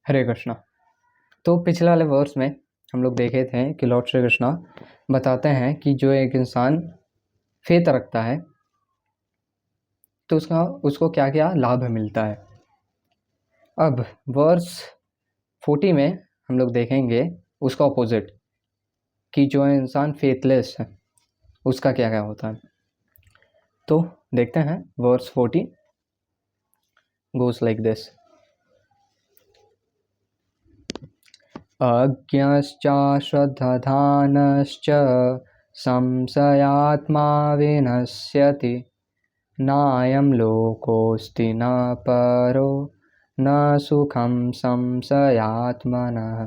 हरे कृष्णा। तो पिछले वाले वर्स में हम लोग देखे थे कि लॉर्ड श्री कृष्णा बताते हैं कि जो एक इंसान फेथ रखता है तो उसको क्या क्या लाभ मिलता है। अब वर्स 40 में हम लोग देखेंगे उसका ऑपोजिट कि जो इंसान फेथलेस है उसका क्या क्या होता है। तो देखते हैं वर्स 40 गोes लाइक दिस। अज्ञश्च श्रद्धानश्च संशयात्मा विनश्यति नायं लोकोऽस्ति न परो न सुखम संशयात्मनः।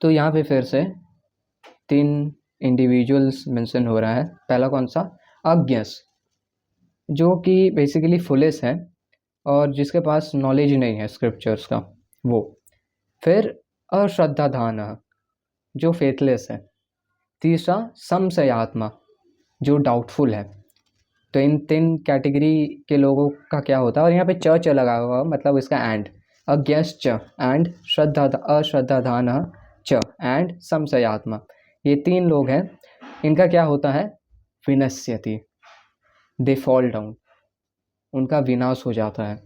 तो यहाँ पे फिर से 3 इंडिविजुअल्स मेंशन हो रहा है। पहला कौन सा? अज्ञस, जो कि बेसिकली फुलिश है और जिसके पास नॉलेज नहीं है स्क्रिप्चर्स का, वो। फिर अश्रद्धाधान, जो फेथलेस है। तीसरा संशयात्मा, जो डाउटफुल है। तो इन 3 कैटेगरी के लोगों का क्या होता है। और यहाँ पे च लगा हुआ मतलब इसका एंड, अज्ञस च एंड अश्रद्धाधान च एंड संशयात्मा, ये 3 लोग हैं। इनका क्या होता है? विनश्यति, दे फॉल डाउन, उनका विनाश हो जाता है।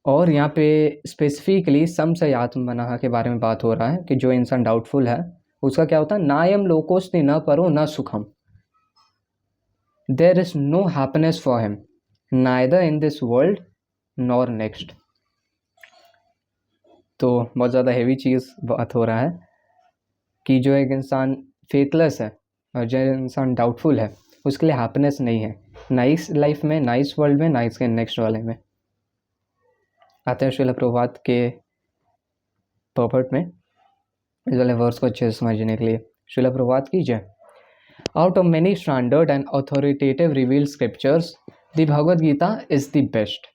और यहाँ पे स्पेसिफिकली संशयात्मनः के बारे में बात हो रहा है कि जो इंसान डाउटफुल है उसका क्या होता है? नायम लोकोस्ति न परो न सुखम, there is no happiness for him neither in this world nor next। तो बहुत ज़्यादा हेवी चीज़ बात हो रहा है कि जो एक इंसान फेथलेस है और जो इंसान डाउटफुल है उसके लिए हैप्पीनेस नहीं है, ना इस लाइफ में, ना इस वर्ल्ड में, ना इसके नेक्स्ट वाले में। आते हैं श्रील प्रभुपाद के पर्पट में इस वाले वर्स को अच्छे से समझने के लिए। श्रील प्रभुपाद की जय। Out of many standard and authoritative revealed scriptures, the Bhagavad Gita is the best।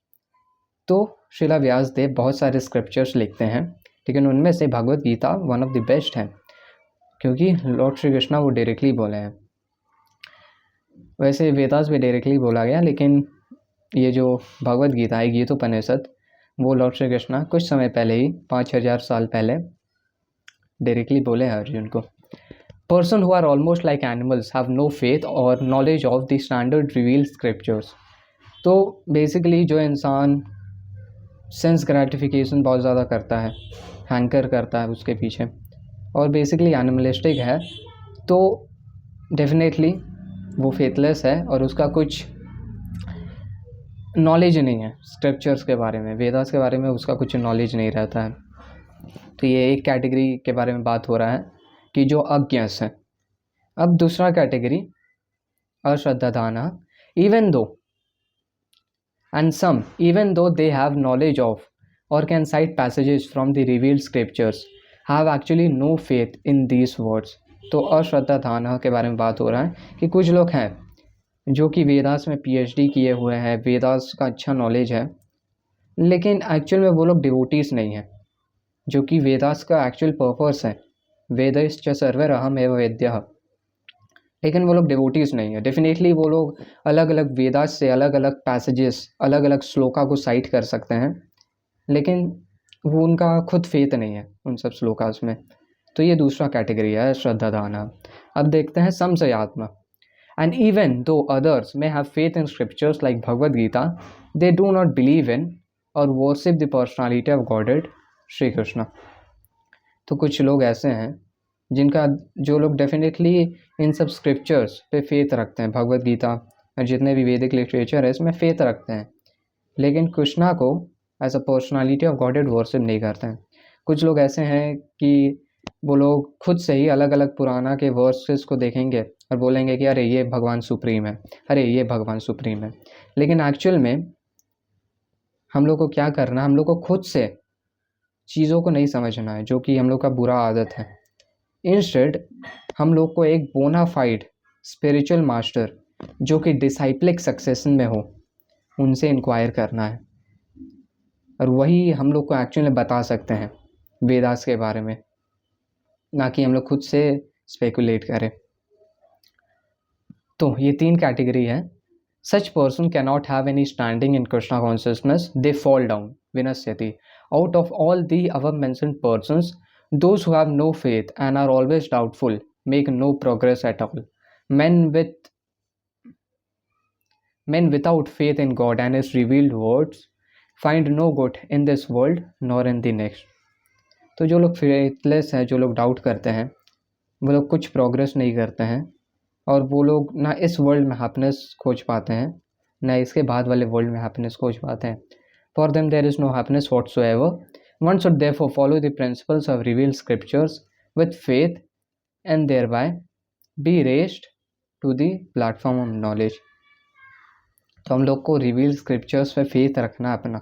तो श्रीला व्यासदेव बहुत सारे स्क्रिप्चर्स लिखते हैं, लेकिन उनमें से Bhagavad Gita one of the best है, क्योंकि लॉर्ड श्री कृष्णा वो डायरेक्टली बोले हैं। वैसे वेदास भी डायरेक्टली बोला गया, लेकिन ये जो भगवद गीता है, गीतोपनिषद, वो लॉर्ड श्री कृष्णा कुछ समय पहले ही 5000 साल पहले डायरेक्टली बोले हैं अर्जुन को। Person who are almost like animals have no faith or knowledge of the standard revealed scriptures। तो बेसिकली जो इंसान सेंस ग्रेटिफिकेशन बहुत ज़्यादा करता है, हैंकर करता है उसके पीछे, और बेसिकली एनिमलिस्टिक है, तो डेफिनेटली वो फेथलेस है और उसका कुछ नॉलेज नहीं है स्क्रिप्चर्स के बारे में, वेदास के बारे में उसका कुछ नॉलेज नहीं रहता है। तो ये एक कैटेगरी के बारे में बात हो रहा है कि जो अज्ञस है। अब दूसरा category अश्रद्धाधाना, even though they have knowledge of or can cite passages from the revealed scriptures, have actually no faith in these words। तो अश्रद्धाधाना के बारे में बात हो रहा है कि कुछ लोग हैं जो कि वेदास में PhD किए हुए हैं, वेदास का अच्छा नॉलेज है, लेकिन एक्चुअल में वो लोग डिवोटीज नहीं हैं, जो कि वेदास का एक्चुअल पर्पस है। वेदैश्च सर्वैरहम् एव वेद्यः, लेकिन वो लोग डिवोटीज नहीं है। डेफिनेटली वो लोग अलग अलग वेदास से अलग अलग पैसेजेस, अलग अलग श्लोका को साइट कर सकते हैं, लेकिन वो उनका खुद फेथ नहीं है उन सब श्लोकास में। तो ये दूसरा कैटेगरी है श्रद्धाधाना। अब देखते हैं संशयात्मा। And even though others may have faith in scriptures like Bhagavad Gita, they do not believe in और worship the personality of godhead Shri Krishna. तो कुछ लोग ऐसे हैं जिनका, जो लोग डेफिनेटली इन सब स्क्रिप्चर्स पे फेथ रखते हैं, भगवद गीता और जितने भी वैदिक लिटरेचर है इसमें फेथ रखते हैं, लेकिन कृष्णा को as a personality of godhead worship नहीं करते हैं। कुछ लोग ऐसे हैं कि वो लोग खुद से ही अलग अलग पुराना के वर्सेस को देखेंगे और बोलेंगे कि अरे ये भगवान सुप्रीम है, अरे ये भगवान सुप्रीम है, लेकिन एक्चुअल में हम लोग को क्या करना है, हम लोग को खुद से चीज़ों को नहीं समझना है, जो कि हम लोग का बुरा आदत है। इंस्टेड हम लोग को एक बोनाफाइड स्पिरिचुअल मास्टर जो कि डिसाइप्लिक सक्सेशन में हो, उनसे इंक्वायर करना है, और वही हम लोग को एक्चुअली बता सकते हैं वेदास के बारे में, ना कि हम लोग खुद से स्पेकुलेट करें। तो ये 3 कैटेगरी है। Such person can not have any standing in Krishna consciousness, they fall down विनश्यति। Out of all the above mentioned persons, those who have no faith and are always doubtful make no progress at all. Men with Men without faith in God and His revealed words find no good in this world nor in the next. तो जो लोग faithless हैं, जो लोग doubt करते हैं, वो लोग कुछ प्रोग्रेस नहीं करते हैं और वो लोग ना इस वर्ल्ड में हैप्पीनेस खोज पाते हैं ना इसके बाद वाले वर्ल्ड में हैप्पीनेस खोज पाते हैं. For them there is no happiness whatsoever. One should therefore follow the principles of revealed scriptures with faith and thereby be raised to the platform of knowledge. तो हम लोग को रिवील्ड स्क्रिप्चर्स पे faith रखना अपना.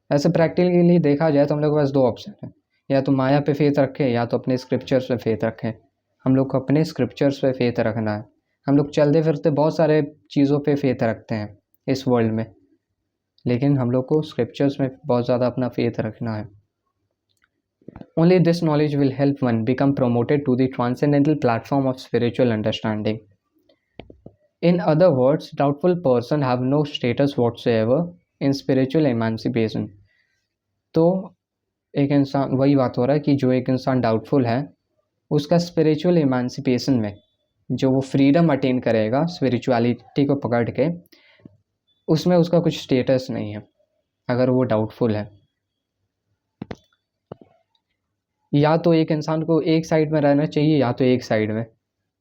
ऐसे प्रैक्टिकली देखा जाए तो हम लोग के पास दो ऑप्शन है, या तो माया पे फेथ रखें या तो अपने स्क्रिप्चर्स पे फेथ रखें. हम लोग को अपने स्क्रिप्चर्स पे फेथ रखना है. हम लोग चलते फिरते बहुत सारे चीज़ों पे फेथ रखते हैं इस वर्ल्ड में, लेकिन हम लोग को स्क्रिप्चर्स में बहुत ज़्यादा अपना फेथ रखना है. Only this knowledge will help one become promoted to the transcendental platform of spiritual understanding. In other words, doubtful person have no status whatsoever in spiritual emancipation. तो एक इंसान, वही बात हो रहा है कि जो एक इंसान डाउटफुल है उसका स्पिरिचुअल इमांसिपेशन में जो वो फ्रीडम अटेन करेगा स्पिरिचुअलिटी को पकड़ के, उसमें उसका कुछ स्टेटस नहीं है अगर वो डाउटफुल है. या तो एक इंसान को एक साइड में रहना चाहिए या तो एक साइड में,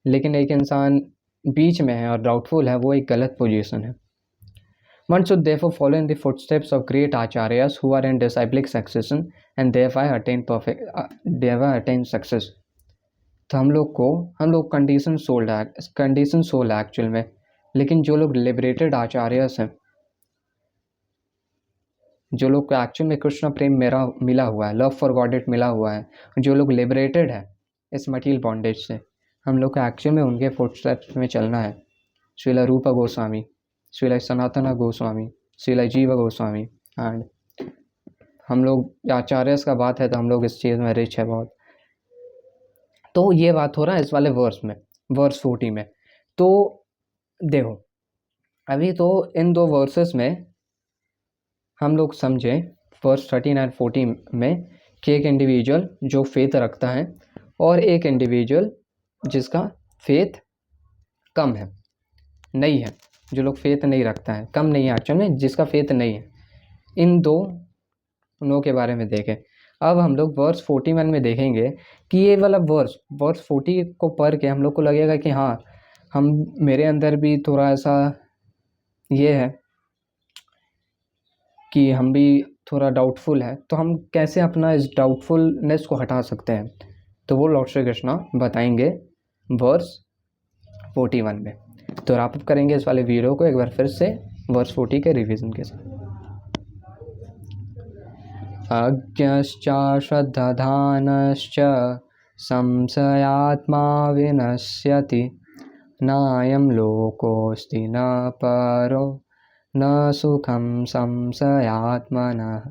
लेकिन एक इंसान बीच में है और डाउटफुल है, वो एक गलत पोजीशन है. One should therefore follow in the footsteps of great acharyas who are in disciplic succession and thereby attain success. तो हम लोग कंडीशन सोल है एक्चुअल में, लेकिन जो लोग लिबरेटेड आचार्यस हैं, जो लोग को एक्चुअल में कृष्ण प्रेम मेरा मिला हुआ है, लव फॉर गॉडेड मिला हुआ है, जो लोग लिबरेटेड है इस मटीरियल बॉन्डेज से, हम लोग को एक्चुअल में उनके फुटस्टेप्स में चलना है. श्रीला रूपा गोस्वामी, श्रीला सनातन गोस्वामी, श्रीला जीव गोस्वामी. एंड हम लोग आचार्यस का बात है तो हम लोग इस चीज़ में रिच है बहुत. तो ये बात हो रहा है इस वाले वर्स में, वर्स 40 में. तो देखो अभी तो इन दो वर्सेस में हम लोग समझें वर्स 13 एंड 14 में कि एक इंडिविजुअल जो फेथ रखता है और एक इंडिविजुअल जिसका फेथ कम है, नहीं है, जो लोग फेथ नहीं रखता है, कम नहीं है एक्चुअल में, जिसका फेथ नहीं है. इन दोनों के बारे में देखें. अब हम लोग वर्स 41 में देखेंगे कि ये वाला वर्स 40 को पढ़ के हम लोग को लगेगा कि हाँ हम मेरे अंदर भी थोड़ा ऐसा ये है कि हम भी थोड़ा डाउटफुल है, तो हम कैसे अपना इस डाउटफुलनेस को हटा सकते हैं. तो वो लॉर्ड श्री कृष्णा बताएंगे वर्स 41 में. तो रैप अप करेंगे इस वाले वीडियो को एक बार फिर से वर्स 40 के रिवीजन के साथ. अज्ञश्च श्रद्धाधानश्च संशयात्मा विनश्यति नायं लोकोऽस्ति न परो न सुखं संशयात्मनः.